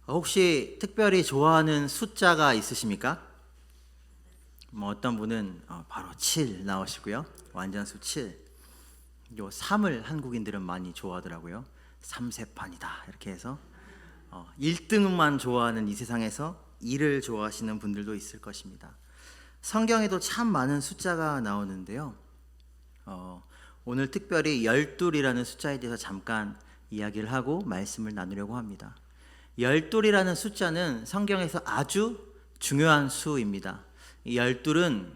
혹시 특별히 좋아하는 숫자가 있으십니까? 어떤 분은 바로 7 나오시고요. 완전수 7. 요 3을 한국인들은 많이 좋아하더라고요. 3세판이다 이렇게 해서 1등만 좋아하는 이 세상에서 2를 좋아하시는 분들도 있을 것입니다. 성경에도 참 많은 숫자가 나오는데요. 오늘 특별히 12이라는 숫자에 대해서 잠깐 이야기를 하고 말씀을 나누려고 합니다. 12이라는 숫자는 성경에서 아주 중요한 수입니다. 이 12은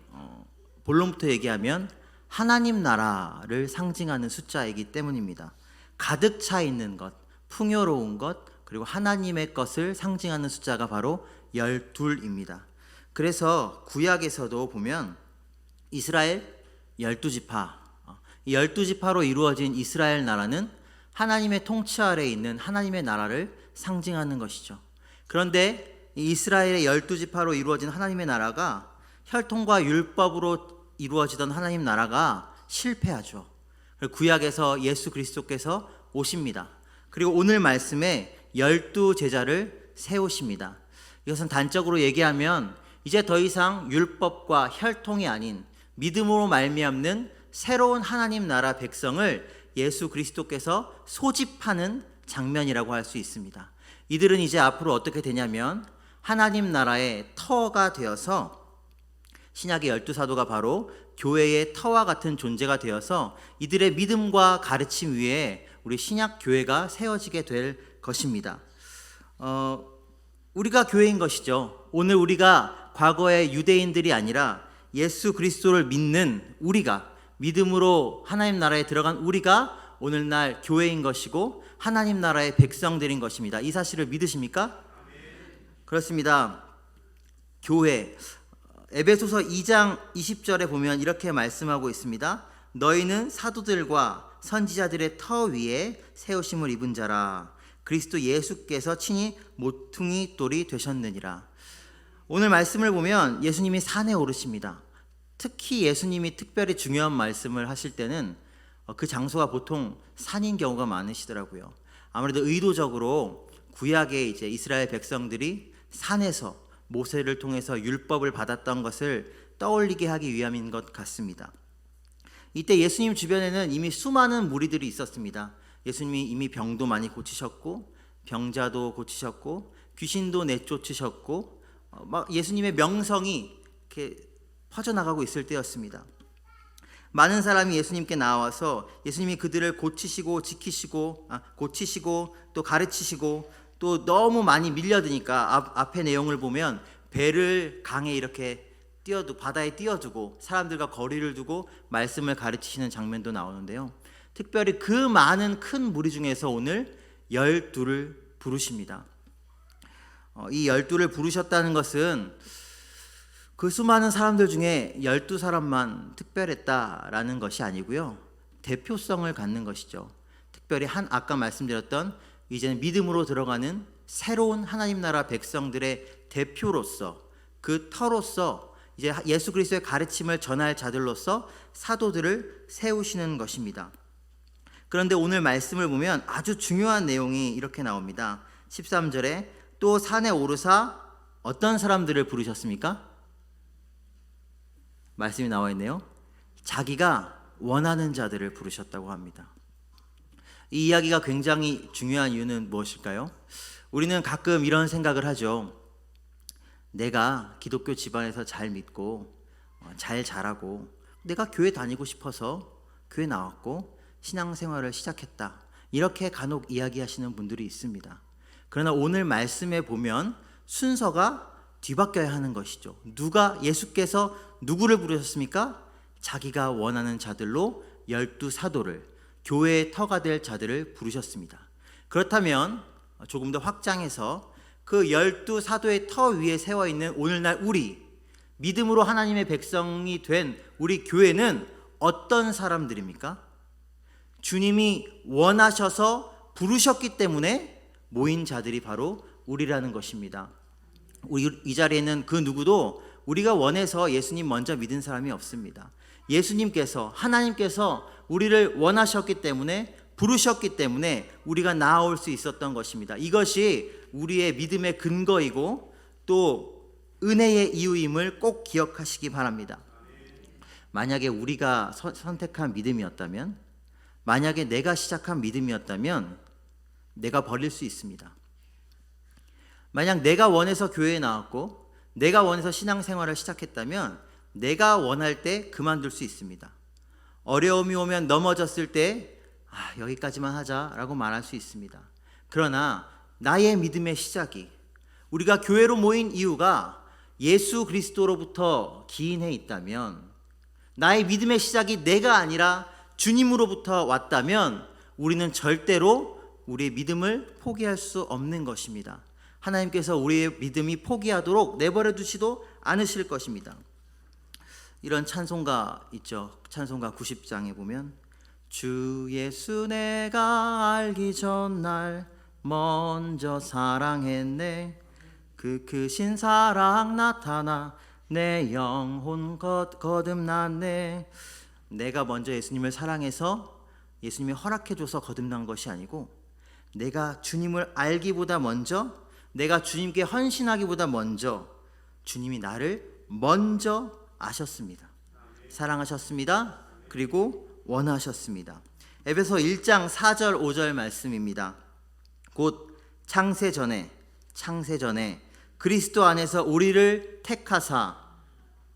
본론부터 얘기하면 하나님 나라를 상징하는 숫자이기 때문입니다. 가득 차 있는 것, 풍요로운 것, 그리고 하나님의 것을 상징하는 숫자가 바로 12입니다. 그래서 구약에서도 보면 이스라엘 12지파, 이 12지파로 이루어진 이스라엘 나라는 하나님의 통치 아래에 있는 하나님의 나라를 상징하는 것이죠. 그런데 이 이스라엘의 12지파로 이루어진 하나님의 나라가 혈통과 율법으로 이루어지던 하나님 나라가 실패하죠. 구약에서 예수 그리스도께서 오십니다. 그리고 오늘 말씀에 12제자를 세우십니다. 이것은 단적으로 얘기하면 이제 더 이상 율법과 혈통이 아닌 믿음으로 말미암는 새로운 하나님 나라 백성을 예수 그리스도께서 소집하는 장면이라고 할 수 있습니다. 이들은 이제 앞으로 어떻게 되냐면 하나님 나라의 터가 되어서 신약의 12사도가 바로 교회의 터와 같은 존재가 되어서 이들의 믿음과 가르침 위에 우리 신약 교회가 세워지게 될 것입니다. 우리가 교회인 것이죠. 오늘 우리가 과거의 유대인들이 아니라 예수 그리스도를 믿는 우리가, 믿음으로 하나님 나라에 들어간 우리가 오늘날 교회인 것이고 하나님 나라의 백성들인 것입니다. 이 사실을 믿으십니까? 그렇습니다. 교회, 에베소서 2장 20절에 보면 이렇게 말씀하고 있습니다. 너희는 사도들과 선지자들의 터 위에 세우심을 입은 자라. 그리스도 예수께서 친히 모퉁이 돌이 되셨느니라. 오늘 말씀을 보면 예수님이 산에 오르십니다. 특히 예수님이 특별히 중요한 말씀을 하실 때는 그 장소가 보통 산인 경우가 많으시더라고요. 아무래도 의도적으로 구약의 이제 이스라엘 백성들이 산에서 모세를 통해서 율법을 받았던 것을 떠올리게 하기 위함인 것 같습니다. 이때 예수님 주변에는 이미 수많은 무리들이 있었습니다. 예수님이 이미 병도 많이 고치셨고 병자도 고치셨고 귀신도 내쫓으셨고 막 예수님의 명성이 이렇게 퍼져나가고 있을 때였습니다. 많은 사람이 예수님께 나와서 예수님이 그들을 고치시고 지키시고 고치시고 또 가르치시고 또 너무 많이 밀려드니까 앞의 내용을 보면 배를 강에 이렇게 바다에 띄워두고 사람들과 거리를 두고 말씀을 가르치시는 장면도 나오는데요. 특별히 그 많은 큰 무리 중에서 오늘 12를 부르십니다. 이 12를 부르셨다는 것은 그 수많은 사람들 중에 12사람만 특별했다라는 것이 아니고요. 대표성을 갖는 것이죠. 특별히 아까 말씀드렸던 이제는 믿음으로 들어가는 새로운 하나님 나라 백성들의 대표로서 그 터로서 이제 예수 그리스도의 가르침을 전할 자들로서 사도들을 세우시는 것입니다. 그런데 오늘 말씀을 보면 아주 중요한 내용이 이렇게 나옵니다. 13절에 또 산에 오르사 어떤 사람들을 부르셨습니까? 말씀이 나와 있네요. 자기가 원하는 자들을 부르셨다고 합니다. 이 이야기가 굉장히 중요한 이유는 무엇일까요? 우리는 가끔 이런 생각을 하죠. 내가 기독교 집안에서 잘 믿고 잘 자라고 내가 교회 다니고 싶어서 교회 나왔고 신앙생활을 시작했다. 이렇게 간혹 이야기하시는 분들이 있습니다. 그러나 오늘 말씀에 보면 순서가 뒤바뀌어야 하는 것이죠. 예수께서 누구를 부르셨습니까? 자기가 원하는 자들로 12사도를, 교회의 터가 될 자들을 부르셨습니다. 그렇다면 조금 더 확장해서 그 12사도의 터 위에 세워있는 오늘날 우리, 믿음으로 하나님의 백성이 된 우리 교회는 어떤 사람들입니까? 주님이 원하셔서 부르셨기 때문에 모인 자들이 바로 우리라는 것입니다. 이 자리에는 그 누구도 우리가 원해서 예수님 먼저 믿은 사람이 없습니다. 예수님께서, 하나님께서 우리를 원하셨기 때문에 부르셨기 때문에 우리가 나아올 수 있었던 것입니다. 이것이 우리의 믿음의 근거이고 또 은혜의 이유임을 꼭 기억하시기 바랍니다. 만약에 우리가 선택한 믿음이었다면, 만약에 내가 시작한 믿음이었다면 내가 버릴 수 있습니다. 만약 내가 원해서 교회에 나왔고 내가 원해서 신앙생활을 시작했다면 내가 원할 때 그만둘 수 있습니다. 어려움이 오면 넘어졌을 때 여기까지만 하자라고 말할 수 있습니다. 그러나 나의 믿음의 시작이, 우리가 교회로 모인 이유가 예수 그리스도로부터 기인해 있다면, 나의 믿음의 시작이 내가 아니라 주님으로부터 왔다면 우리는 절대로 우리의 믿음을 포기할 수 없는 것입니다. 하나님께서 우리의 믿음이 포기하도록 내버려 두지도 않으실 것입니다. 이런 찬송가 있죠. 찬송가 90장에 보면 주 예수 내가 알기 전날 먼저 사랑했네. 그 크신 사랑 나타나 내 영혼 거듭났네. 내가 먼저 예수님을 사랑해서 예수님이 허락해줘서 거듭난 것이 아니고, 내가 주님을 알기보다 먼저, 내가 주님께 헌신하기보다 먼저 주님이 나를 먼저 아셨습니다. 사랑하셨습니다. 그리고 원하셨습니다. 에베소 1장 4절 5절 말씀입니다. 곧 창세 전에 그리스도 안에서 우리를 택하사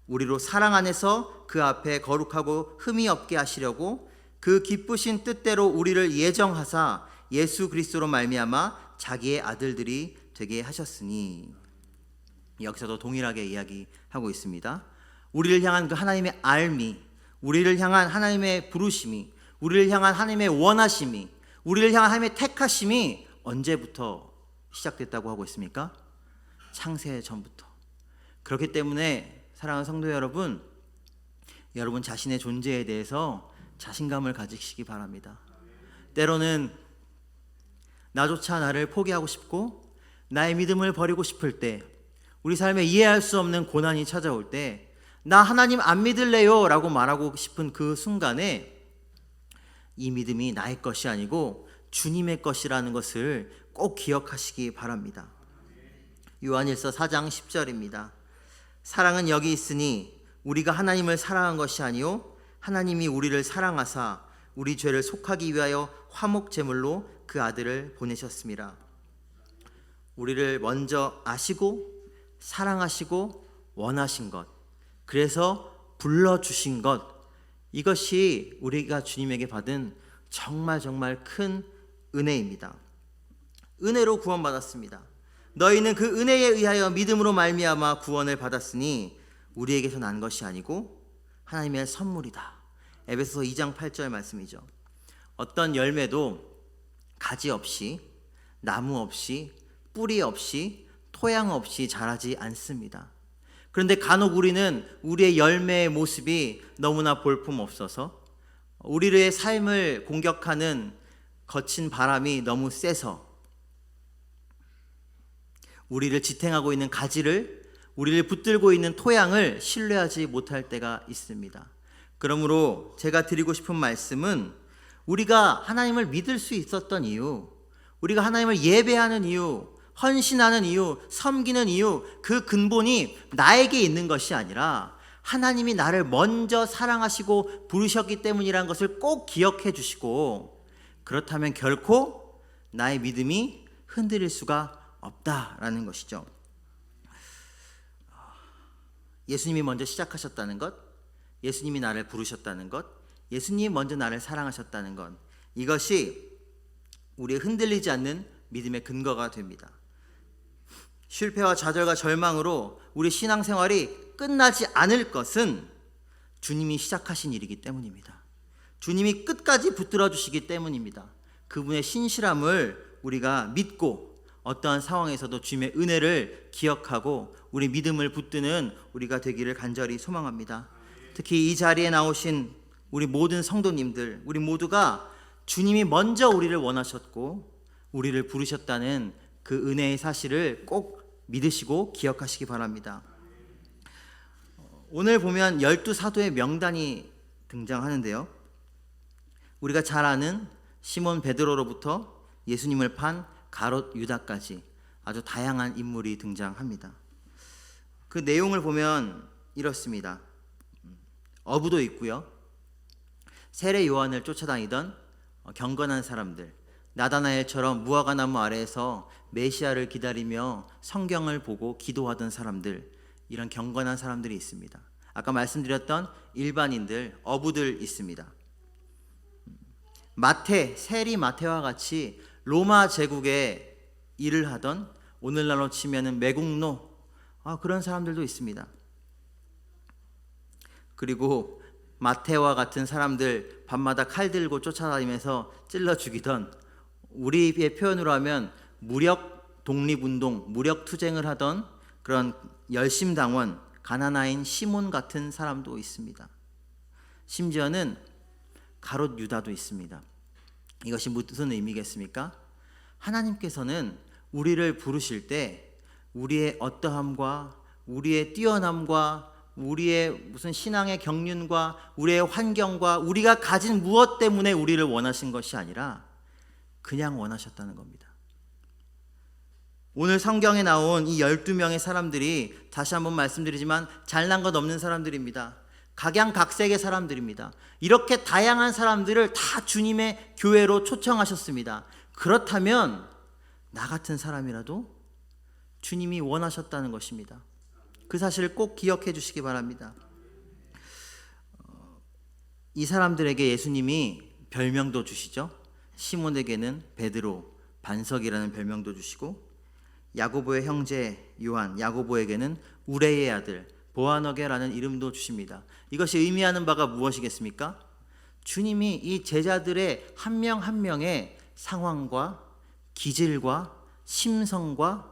우리로 사랑 안에서 그 앞에 거룩하고 흠이 없게 하시려고 그 기쁘신 뜻대로 우리를 예정하사 예수 그리스도로 말미암아 자기의 아들들이 되게 하셨으니. 여기서도 동일하게 이야기하고 있습니다. 우리를 향한 그 하나님의 알미, 우리를 향한 하나님의 부르심이, 우리를 향한 하나님의 원하심이, 우리를 향한 하나님의 택하심이 언제부터 시작됐다고 하고 있습니까? 창세 전부터. 그렇기 때문에 사랑하는 성도 여러분, 여러분 자신의 존재에 대해서 자신감을 가지시기 바랍니다. 때로는 나조차 나를 포기하고 싶고 나의 믿음을 버리고 싶을 때, 우리 삶에 이해할 수 없는 고난이 찾아올 때 나 하나님 안 믿을래요 라고 말하고 싶은 그 순간에 이 믿음이 나의 것이 아니고 주님의 것이라는 것을 꼭 기억하시기 바랍니다. 요한일서 4장 10절입니다. 사랑은 여기 있으니 우리가 하나님을 사랑한 것이 아니요 하나님이 우리를 사랑하사 우리 죄를 속하기 위하여 화목 제물로 그 아들을 보내셨습니다. 우리를 먼저 아시고 사랑하시고 원하신 것, 그래서 불러주신 것, 이것이 우리가 주님에게 받은 정말 큰 은혜입니다. 은혜로 구원받았습니다. 너희는 그 은혜에 의하여 믿음으로 말미암아 구원을 받았으니 우리에게서 난 것이 아니고 하나님의 선물이다. 에베소서 2장 8절 말씀이죠. 어떤 열매도 가지 없이, 나무 없이, 뿌리 없이, 토양 없이 자라지 않습니다. 그런데 간혹 우리는 우리의 열매의 모습이 너무나 볼품없어서, 우리의 삶을 공격하는 거친 바람이 너무 세서 우리를 지탱하고 있는 가지를, 우리를 붙들고 있는 토양을 신뢰하지 못할 때가 있습니다. 그러므로 제가 드리고 싶은 말씀은, 우리가 하나님을 믿을 수 있었던 이유, 우리가 하나님을 예배하는 이유, 헌신하는 이유, 섬기는 이유, 그 근본이 나에게 있는 것이 아니라 하나님이 나를 먼저 사랑하시고 부르셨기 때문이라는 것을 꼭 기억해 주시고, 그렇다면 결코 나의 믿음이 흔들릴 수가 없다라는 것이죠. 예수님이 먼저 시작하셨다는 것, 예수님이 나를 부르셨다는 것, 예수님이 먼저 나를 사랑하셨다는 것, 이것이 우리의 흔들리지 않는 믿음의 근거가 됩니다. 실패와 좌절과 절망으로 우리 신앙생활이 끝나지 않을 것은 주님이 시작하신 일이기 때문입니다. 주님이 끝까지 붙들어 주시기 때문입니다. 그분의 신실함을 우리가 믿고 어떠한 상황에서도 주님의 은혜를 기억하고 우리 믿음을 붙드는 우리가 되기를 간절히 소망합니다. 특히 이 자리에 나오신 우리 모든 성도님들, 우리 모두가 주님이 먼저 우리를 원하셨고 우리를 부르셨다는 그 은혜의 사실을 꼭 믿으시고 기억하시기 바랍니다. 오늘 보면 12사도의 명단이 등장하는데요, 우리가 잘 아는 시몬 베드로로부터 예수님을 판 가롯 유다까지 아주 다양한 인물이 등장합니다. 그 내용을 보면 이렇습니다. 어부도 있고요. 세례 요한을 쫓아다니던 경건한 사람들, 나다나엘처럼 무화과나무 아래에서 메시아를 기다리며 성경을 보고 기도하던 사람들, 이런 경건한 사람들이 있습니다. 아까 말씀드렸던 일반인들, 어부들 있습니다. 마태, 세리 마태와 같이 로마 제국에 일을 하던, 오늘날로 치면은 매국노, 그런 사람들도 있습니다. 그리고 마태와 같은 사람들 밤마다 칼 들고 쫓아다니면서 찔러 죽이던, 우리의 표현으로 하면 무력 독립운동, 무력 투쟁을 하던 그런 열심당원, 가나나인 시몬 같은 사람도 있습니다. 심지어는 가롯 유다도 있습니다. 이것이 무슨 의미겠습니까? 하나님께서는 우리를 부르실 때 우리의 어떠함과 우리의 뛰어남과 우리의 무슨 신앙의 경륜과 우리의 환경과 우리가 가진 무엇 때문에 우리를 원하신 것이 아니라 그냥 원하셨다는 겁니다. 오늘 성경에 나온 이 12명의 사람들이 다시 한번 말씀드리지만 잘난 것 없는 사람들입니다. 각양각색의 사람들입니다. 이렇게 다양한 사람들을 다 주님의 교회로 초청하셨습니다. 그렇다면 나 같은 사람이라도 주님이 원하셨다는 것입니다. 그 사실을 꼭 기억해 주시기 바랍니다. 이 사람들에게 예수님이 별명도 주시죠. 시몬에게는 베드로, 반석이라는 별명도 주시고, 야고보의 형제 요한, 야고보에게는 우레의 아들 보아너게라는 이름도 주십니다. 이것이 의미하는 바가 무엇이겠습니까? 주님이 이 제자들의 한 명 한 명의 상황과 기질과 심성과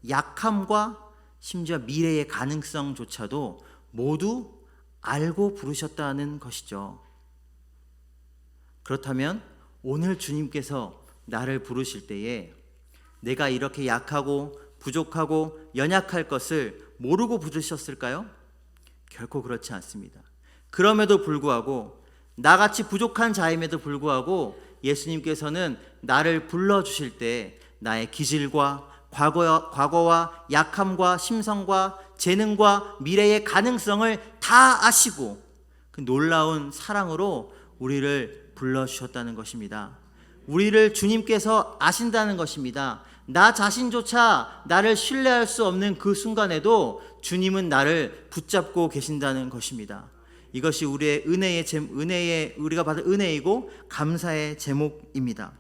약함과 심지어 미래의 가능성조차도 모두 알고 부르셨다는 것이죠. 그렇다면 오늘 주님께서 나를 부르실 때에 내가 이렇게 약하고 부족하고 연약할 것을 모르고 부르셨을까요? 결코 그렇지 않습니다. 그럼에도 불구하고, 나같이 부족한 자임에도 불구하고 예수님께서는 나를 불러주실 때 나의 기질과 과거와 약함과 심성과 재능과 미래의 가능성을 다 아시고 그 놀라운 사랑으로 우리를 불러주셨다는 것입니다. 우리를 주님께서 아신다는 것입니다. 나 자신조차 나를 신뢰할 수 없는 그 순간에도 주님은 나를 붙잡고 계신다는 것입니다. 이것이 우리의 우리가 받은 은혜이고 감사의 제목입니다.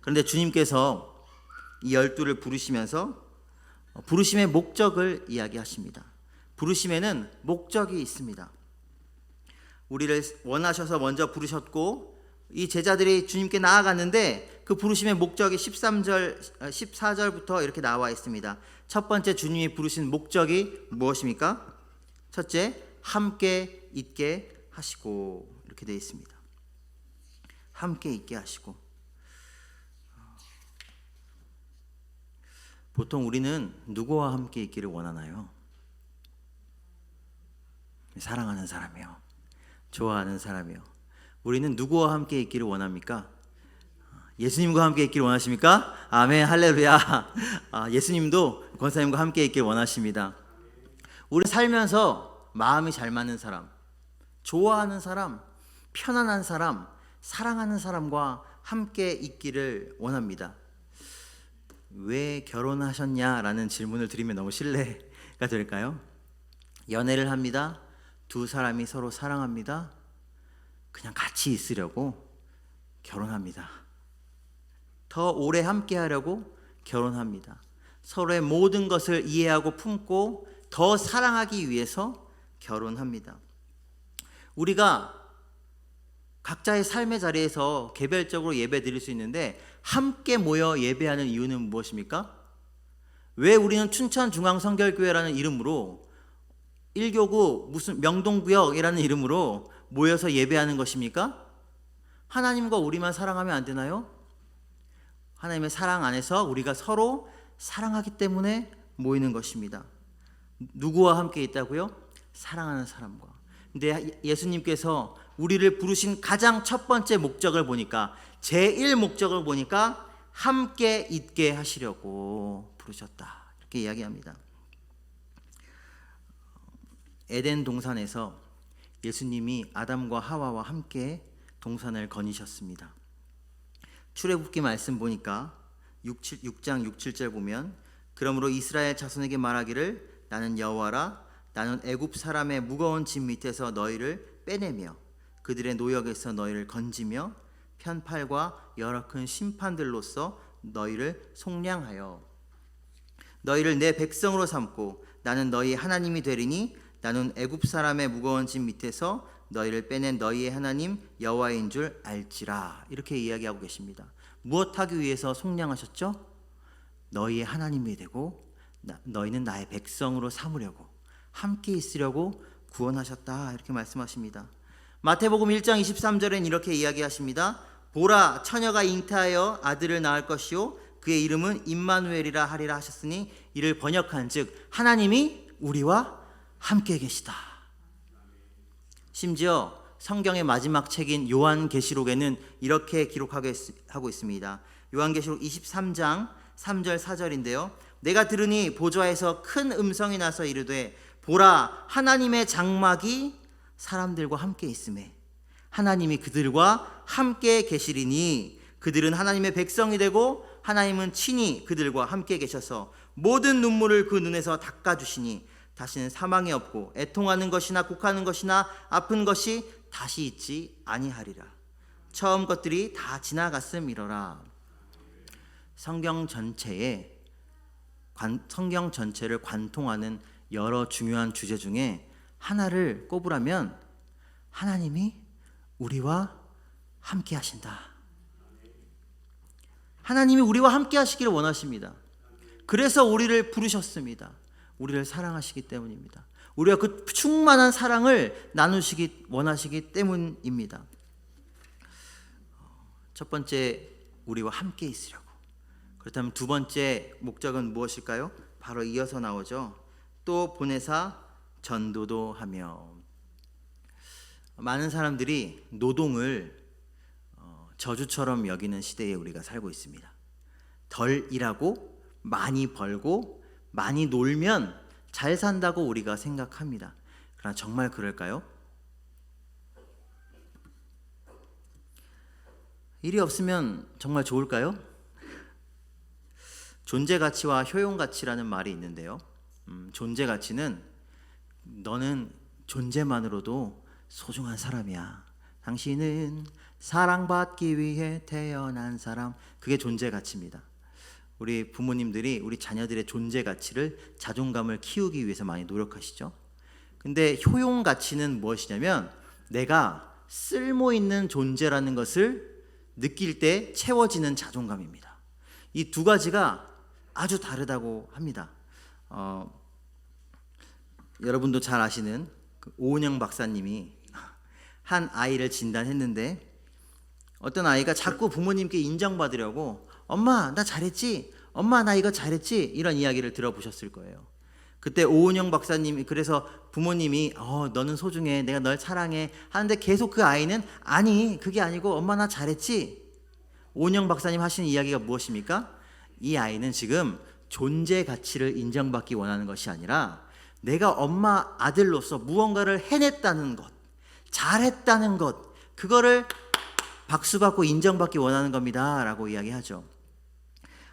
그런데 주님께서 이 12를 부르시면서 부르심의 목적을 이야기하십니다. 부르심에는 목적이 있습니다. 우리를 원하셔서 먼저 부르셨고, 이 제자들이 주님께 나아갔는데 그 부르심의 목적이 14절부터 이렇게 나와 있습니다. 첫 번째, 주님이 부르신 목적이 무엇입니까? 첫째, 함께 있게 하시고, 이렇게 되어 있습니다. 함께 있게 하시고. 보통 우리는 누구와 함께 있기를 원하나요? 사랑하는 사람이요, 좋아하는 사람이요. 우리는 누구와 함께 있기를 원합니까? 예수님과 함께 있기를 원하십니까? 아멘, 할렐루야. 예수님도 권사님과 함께 있기를 원하십니다. 우리 살면서 마음이 잘 맞는 사람, 좋아하는 사람, 편안한 사람, 사랑하는 사람과 함께 있기를 원합니다. 왜 결혼하셨냐라는 질문을 드리면 너무 실례가 될까요? 연애를 합니다. 두 사람이 서로 사랑합니다. 그냥 같이 있으려고 결혼합니다. 더 오래 함께 하려고 결혼합니다. 서로의 모든 것을 이해하고 품고 더 사랑하기 위해서 결혼합니다. 우리가 각자의 삶의 자리에서 개별적으로 예배 드릴 수 있는데 함께 모여 예배하는 이유는 무엇입니까? 왜 우리는 춘천중앙성결교회라는 이름으로, 1교구 무슨 명동구역이라는 이름으로 모여서 예배하는 것입니까? 하나님과 우리만 사랑하면 안 되나요? 하나님의 사랑 안에서 우리가 서로 사랑하기 때문에 모이는 것입니다. 누구와 함께 있다고요? 사랑하는 사람과. 근데 예수님께서 우리를 부르신 가장 첫 번째 목적을 보니까, 제1 목적을 보니까 함께 있게 하시려고 부르셨다, 이렇게 이야기합니다. 에덴 동산에서 예수님이 아담과 하와와 함께 동산을 거니셨습니다. 출애굽기 말씀 보니까 6장 6, 7절 보면, 그러므로 이스라엘 자손에게 말하기를 나는 여호와라, 나는 애굽 사람의 무거운 짐 밑에서 너희를 빼내며 그들의 노역에서 너희를 건지며 편팔과 여러 큰 심판들로서 너희를 속량하여 너희를 내 백성으로 삼고 나는 너희 하나님이 되리니 나는 애굽 사람의 무거운 짐 밑에서 너희를 빼낸 너희의 하나님 여호와인 줄 알지라, 이렇게 이야기하고 계십니다. 무엇 하기 위해서 속량하셨죠? 너희의 하나님이 되고 너희는 나의 백성으로 삼으려고, 함께 있으려고 구원하셨다, 이렇게 말씀하십니다. 마태복음 1장 23절엔 이렇게 이야기하십니다. 보라, 처녀가 잉태하여 아들을 낳을 것이요 그의 이름은 임마누엘이라 하리라 하셨으니 이를 번역한즉 하나님이 우리와 함께 계시다. 심지어 성경의 마지막 책인 요한계시록에는 이렇게 기록하고 있습니다. 요한계시록 23장 3절 4절인데요. 내가 들으니 보좌에서 큰 음성이 나서 이르되 보라, 하나님의 장막이 사람들과 함께 있음에 하나님이 그들과 함께 계시리니 그들은 하나님의 백성이 되고 하나님은 친히 그들과 함께 계셔서 모든 눈물을 그 눈에서 닦아주시니 다시는 사망이 없고 애통하는 것이나 곡하는 것이나 아픈 것이 다시 있지 아니하리라. 처음 것들이 다 지나갔음이로라. 성경 전체를 관통하는 여러 중요한 주제 중에 하나를 꼽으라면 하나님이 우리와 함께 하신다. 하나님이 우리와 함께 하시기를 원하십니다. 그래서 우리를 부르셨습니다. 우리를 사랑하시기 때문입니다. 우리가 그 충만한 사랑을 나누시기 원하시기 때문입니다. 첫 번째, 우리와 함께 있으려고. 그렇다면 두 번째 목적은 무엇일까요? 바로 이어서 나오죠. 또 보내사 전도도 하며. 많은 사람들이 노동을 저주처럼 여기는 시대에 우리가 살고 있습니다. 덜 일하고 많이 벌고 많이 놀면 잘 산다고 우리가 생각합니다. 그러나 정말 그럴까요? 일이 없으면 정말 좋을까요? 존재 가치와 효용 가치라는 말이 있는데요. 존재 가치는 너는 존재만으로도 소중한 사람이야. 당신은 사랑받기 위해 태어난 사람. 그게 존재 가치입니다. 우리 부모님들이 우리 자녀들의 존재 가치를, 자존감을 키우기 위해서 많이 노력하시죠. 근데 효용 가치는 무엇이냐면 내가 쓸모 있는 존재라는 것을 느낄 때 채워지는 자존감입니다. 이 두 가지가 아주 다르다고 합니다. 여러분도 잘 아시는 오은영 박사님이 한 아이를 진단했는데, 어떤 아이가 자꾸 부모님께 인정받으려고 엄마 나 잘했지? 엄마 나 이거 잘했지? 이런 이야기를 들어보셨을 거예요. 그때 오은영 박사님이, 그래서 부모님이 너는 소중해, 내가 널 사랑해 하는데 계속 그 아이는 아니 그게 아니고 엄마 나 잘했지? 오은영 박사님 하시는 이야기가 무엇입니까? 이 아이는 지금 존재 가치를 인정받기 원하는 것이 아니라 내가 엄마 아들로서 무언가를 해냈다는 것, 잘했다는 것, 그거를 박수받고 인정받기 원하는 겁니다 라고 이야기하죠.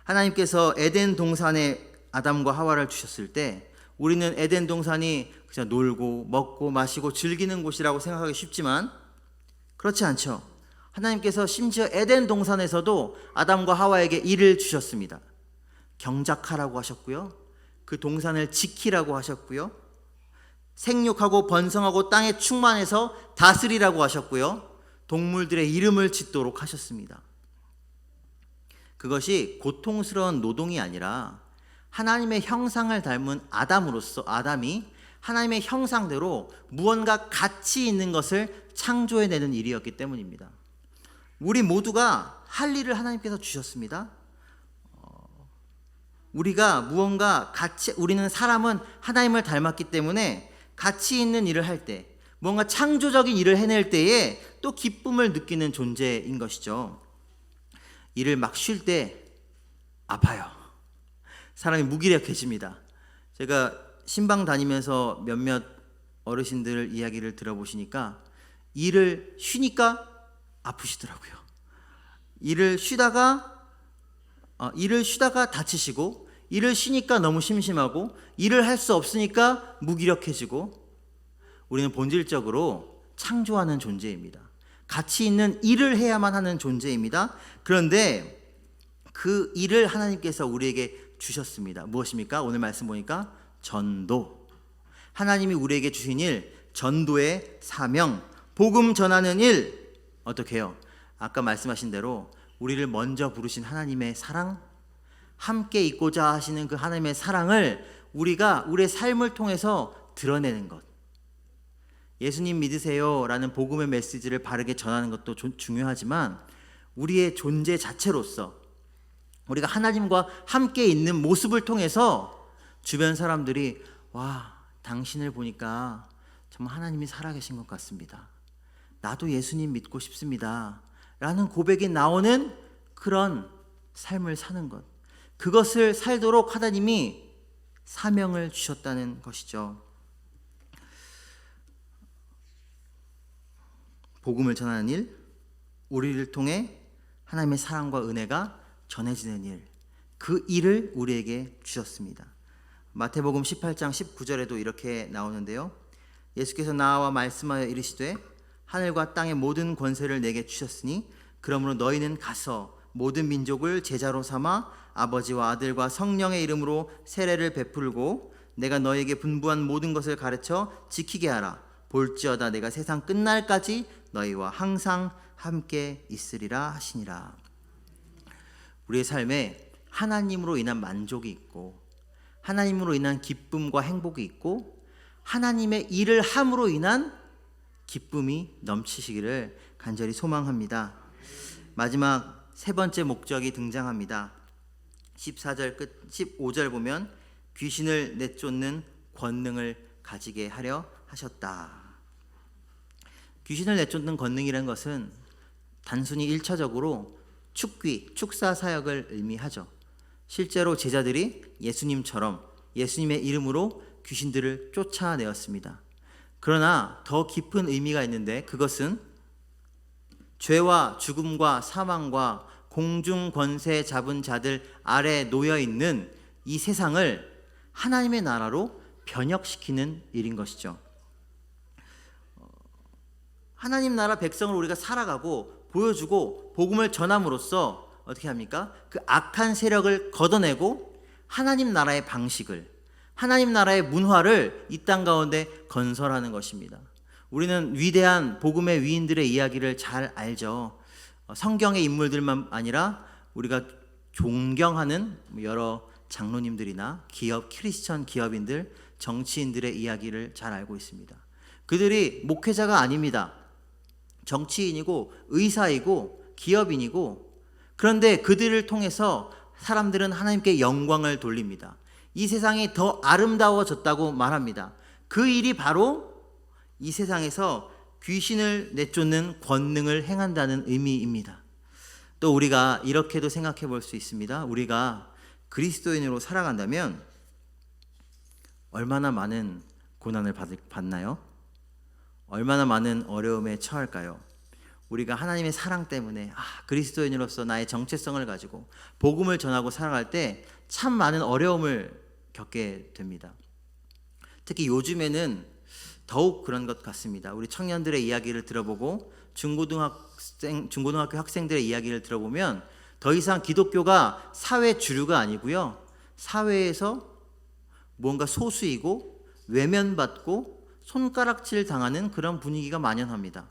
하나님께서 에덴 동산에 아담과 하와를 주셨을 때 우리는 에덴 동산이 그냥 놀고 먹고 마시고 즐기는 곳이라고 생각하기 쉽지만 그렇지 않죠. 하나님께서 심지어 에덴 동산에서도 아담과 하와에게 일을 주셨습니다. 경작하라고 하셨고요, 그 동산을 지키라고 하셨고요, 생육하고 번성하고 땅에 충만해서 다스리라고 하셨고요, 동물들의 이름을 짓도록 하셨습니다. 그것이 고통스러운 노동이 아니라 하나님의 형상을 닮은 아담이 하나님의 형상대로 무언가 가치 있는 것을 창조해내는 일이었기 때문입니다. 우리 모두가 할 일을 하나님께서 주셨습니다. 우리가 무언가 우리는 사람은 하나님을 닮았기 때문에 가치 있는 일을 할 때, 뭔가 창조적인 일을 해낼 때에 또 기쁨을 느끼는 존재인 것이죠. 일을 막 쉴 때 아파요. 사람이 무기력해집니다. 제가 신방 다니면서 몇몇 어르신들 이야기를 들어보시니까 일을 쉬니까 아프시더라고요. 일을 쉬다가 다치시고, 일을 쉬니까 너무 심심하고, 일을 할 수 없으니까 무기력해지고. 우리는 본질적으로 창조하는 존재입니다. 가치 있는 일을 해야만 하는 존재입니다. 그런데 그 일을 하나님께서 우리에게 주셨습니다. 무엇입니까? 오늘 말씀 보니까 전도. 하나님이 우리에게 주신 일, 전도의 사명, 복음 전하는 일. 어떻게 해요? 아까 말씀하신 대로 우리를 먼저 부르신 하나님의 사랑, 함께 있고자 하시는 그 하나님의 사랑을 우리가 우리의 삶을 통해서 드러내는 것. 예수님 믿으세요 라는 복음의 메시지를 바르게 전하는 것도 중요하지만, 우리의 존재 자체로서 우리가 하나님과 함께 있는 모습을 통해서 주변 사람들이 와, 당신을 보니까 정말 하나님이 살아계신 것 같습니다. 나도 예수님 믿고 싶습니다 라는 고백이 나오는 그런 삶을 사는 것, 그것을 살도록 하나님이 사명을 주셨다는 것이죠. 복음을 전하는 일, 우리를 통해 하나님의 사랑과 은혜가 전해지는 일, 그 일을 우리에게 주셨습니다. 마태복음 18장 19절에도 이렇게 나오는데요. 예수께서 나와 말씀하여 이르시되 하늘과 땅의 모든 권세를 내게 주셨으니 그러므로 너희는 가서 모든 민족을 제자로 삼아 아버지와 아들과 성령의 이름으로 세례를 베풀고 내가 너희에게 분부한 모든 것을 가르쳐 지키게 하라. 볼지어다 내가 세상 끝날까지 너희와 항상 함께 있으리라 하시니라. 우리의 삶에 하나님으로 인한 만족이 있고, 하나님으로 인한 기쁨과 행복이 있고, 하나님의 일을 함으로 인한 기쁨이 넘치시기를 간절히 소망합니다. 마지막 세 번째 목적이 등장합니다. 14절 끝 15절 보면 귀신을 내쫓는 권능을 가지게 하려 하셨다. 귀신을 내쫓는 권능이라는 것은 단순히 1차적으로 축귀, 축사 사역을 의미하죠. 실제로 제자들이 예수님처럼 예수님의 이름으로 귀신들을 쫓아내었습니다. 그러나 더 깊은 의미가 있는데, 그것은 죄와 죽음과 사망과 공중 권세 잡은 자들 아래 놓여 있는 이 세상을 하나님의 나라로 변혁시키는 일인 것이죠. 하나님 나라 백성을 우리가 살아가고 보여주고 복음을 전함으로써 어떻게 합니까? 그 악한 세력을 걷어내고 하나님 나라의 방식을, 하나님 나라의 문화를 이 땅 가운데 건설하는 것입니다. 우리는 위대한 복음의 위인들의 이야기를 잘 알죠. 성경의 인물들만 아니라 우리가 존경하는 여러 장로님들이나 크리스천 기업인들, 정치인들의 이야기를 잘 알고 있습니다. 그들이 목회자가 아닙니다. 정치인이고 의사이고 기업인이고, 그런데 그들을 통해서 사람들은 하나님께 영광을 돌립니다. 이 세상이 더 아름다워졌다고 말합니다. 그 일이 바로 이 세상에서 귀신을 내쫓는 권능을 행한다는 의미입니다. 또 우리가 이렇게도 생각해 볼 수 있습니다. 우리가 그리스도인으로 살아간다면 얼마나 많은 고난을 받나요? 얼마나 많은 어려움에 처할까요? 우리가 하나님의 사랑 때문에 그리스도인으로서 나의 정체성을 가지고 복음을 전하고 살아갈 때 참 많은 어려움을 겪게 됩니다. 특히 요즘에는 더욱 그런 것 같습니다. 우리 청년들의 이야기를 들어보고 중고등학교 학생들의 이야기를 들어보면 더 이상 기독교가 사회 주류가 아니고요, 사회에서 뭔가 소수이고 외면받고 손가락질 당하는 그런 분위기가 만연합니다.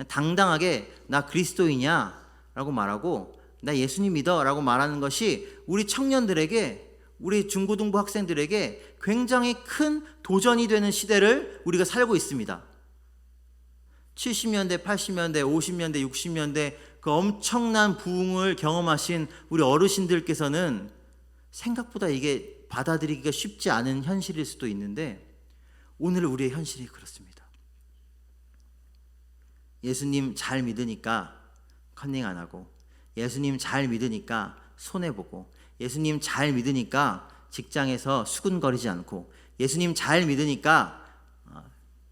당당하게 나 그리스도인이야 라고 말하고 나 예수님 믿어 라고 말하는 것이 우리 청년들에게, 우리 중고등부 학생들에게 굉장히 큰 도전이 되는 시대를 우리가 살고 있습니다. 70년대, 80년대, 50년대, 60년대 그 엄청난 부흥을 경험하신 우리 어르신들께서는 생각보다 이게 받아들이기가 쉽지 않은 현실일 수도 있는데, 오늘 우리의 현실이 그렇습니다. 예수님 잘 믿으니까 컨닝 안 하고, 예수님 잘 믿으니까 손해보고, 예수님 잘 믿으니까 직장에서 수군거리지 않고, 예수님 잘 믿으니까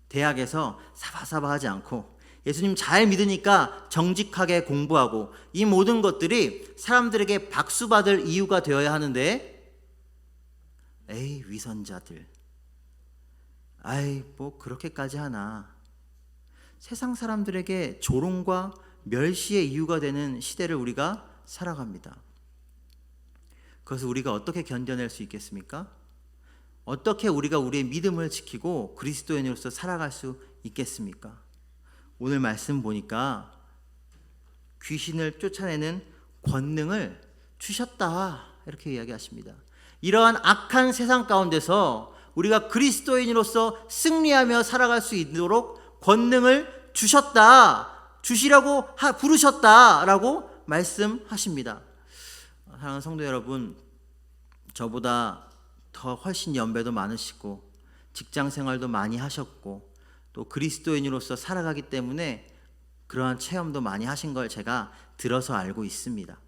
대학에서 사바사바하지 않고, 예수님 잘 믿으니까 정직하게 공부하고, 이 모든 것들이 사람들에게 박수받을 이유가 되어야 하는데, 에이 위선자들, 아이 뭐 그렇게까지 하나, 세상 사람들에게 조롱과 멸시의 이유가 되는 시대를 우리가 살아갑니다. 그것을 우리가 어떻게 견뎌낼 수 있겠습니까? 어떻게 우리가 우리의 믿음을 지키고 그리스도인으로서 살아갈 수 있겠습니까? 오늘 말씀 보니까 귀신을 쫓아내는 권능을 주셨다, 이렇게 이야기하십니다. 이러한 악한 세상 가운데서 우리가 그리스도인으로서 승리하며 살아갈 수 있도록 권능을 주셨다, 주시라고 부르셨다라고 말씀하십니다. 사랑하는 성도 여러분, 저보다 더 훨씬 연배도 많으시고 직장 생활도 많이 하셨고 또 그리스도인으로서 살아가기 때문에 그러한 체험도 많이 하신 걸 제가 들어서 알고 있습니다.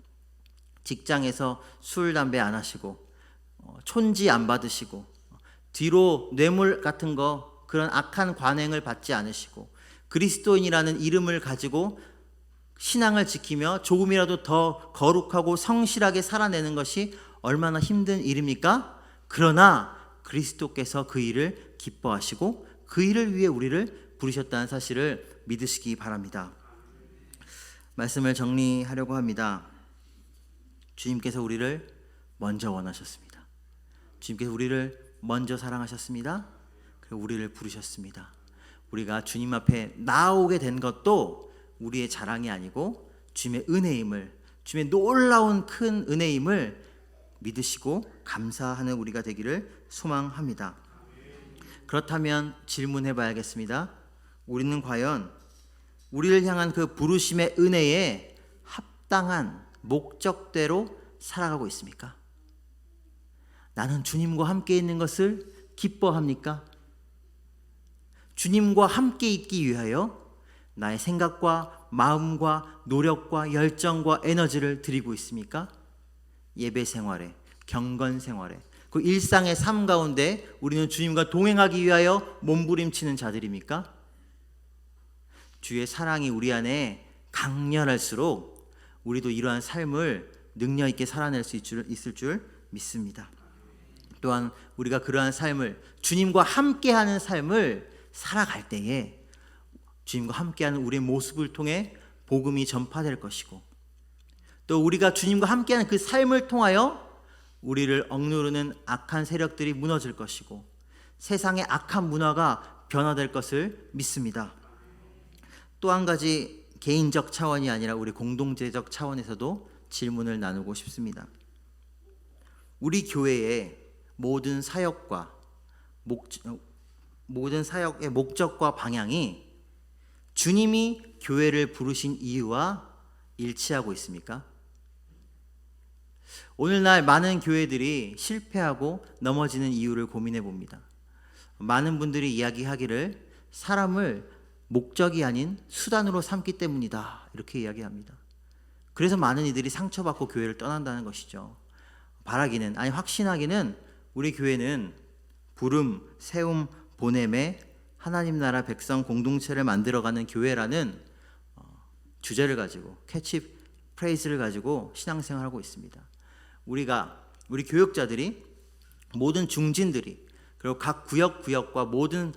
직장에서 술, 담배 안 하시고 촌지 안 받으시고 뒤로 뇌물 같은 거, 그런 악한 관행을 받지 않으시고 그리스도인이라는 이름을 가지고 신앙을 지키며 조금이라도 더 거룩하고 성실하게 살아내는 것이 얼마나 힘든 일입니까? 그러나 그리스도께서 그 일을 기뻐하시고 그 일을 위해 우리를 부르셨다는 사실을 믿으시기 바랍니다. 말씀을 정리하려고 합니다. 주님께서 우리를 먼저 원하셨습니다. 주님께서 우리를 먼저 사랑하셨습니다. 그리고 우리를 부르셨습니다. 우리가 주님 앞에 나오게 된 것도 우리의 자랑이 아니고 주님의 은혜임을, 주님의 놀라운 큰 은혜임을 믿으시고 감사하는 우리가 되기를 소망합니다. 그렇다면 질문해 봐야겠습니다. 우리는 과연 우리를 향한 그 부르심의 은혜에 합당한 목적대로 살아가고 있습니까? 나는 주님과 함께 있는 것을 기뻐합니까? 주님과 함께 있기 위하여 나의 생각과 마음과 노력과 열정과 에너지를 드리고 있습니까? 예배 생활에, 경건 생활에, 그 일상의 삶 가운데 우리는 주님과 동행하기 위하여 몸부림치는 자들입니까? 주의 사랑이 우리 안에 강렬할수록 우리도 이러한 삶을 능력 있게 살아낼 수 있을 줄 믿습니다. 또한 우리가 그러한 삶을, 주님과 함께하는 삶을 살아갈 때에 주님과 함께하는 우리의 모습을 통해 복음이 전파될 것이고, 또 우리가 주님과 함께하는 그 삶을 통하여 우리를 억누르는 악한 세력들이 무너질 것이고 세상의 악한 문화가 변화될 것을 믿습니다. 또 한 가지 개인적 차원이 아니라 우리 공동체적 차원에서도 질문을 나누고 싶습니다. 우리 교회의 모든 사역의 목적과 방향이 주님이 교회를 부르신 이유와 일치하고 있습니까? 오늘날 많은 교회들이 실패하고 넘어지는 이유를 고민해 봅니다. 많은 분들이 이야기하기를 사람을 목적이 아닌 수단으로 삼기 때문이다, 이렇게 이야기합니다. 그래서 많은 이들이 상처받고 교회를 떠난다는 것이죠. 바라기는, 아니 확신하기는 우리 교회는 부름, 세움, 보냄에 하나님 나라 백성 공동체를 만들어가는 교회라는 주제를 가지고, 캐치 프레이즈를 가지고 신앙생활을 하고 있습니다. 우리 교육자들이, 모든 중진들이, 그리고 각 구역과 모든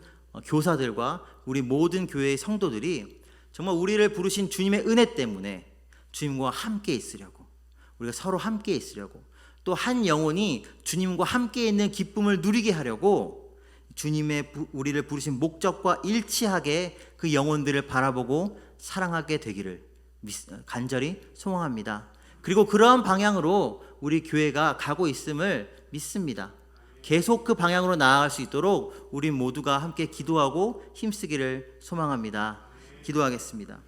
교사들과 우리 모든 교회의 성도들이 정말 우리를 부르신 주님의 은혜 때문에 주님과 함께 있으려고, 우리가 서로 함께 있으려고, 또 한 영혼이 주님과 함께 있는 기쁨을 누리게 하려고 주님의 우리를 부르신 목적과 일치하게 그 영혼들을 바라보고 사랑하게 되기를 간절히 소망합니다. 그리고 그러한 방향으로 우리 교회가 가고 있음을 믿습니다. 계속 그 방향으로 나아갈 수 있도록 우리 모두가 함께 기도하고 힘쓰기를 소망합니다. 기도하겠습니다.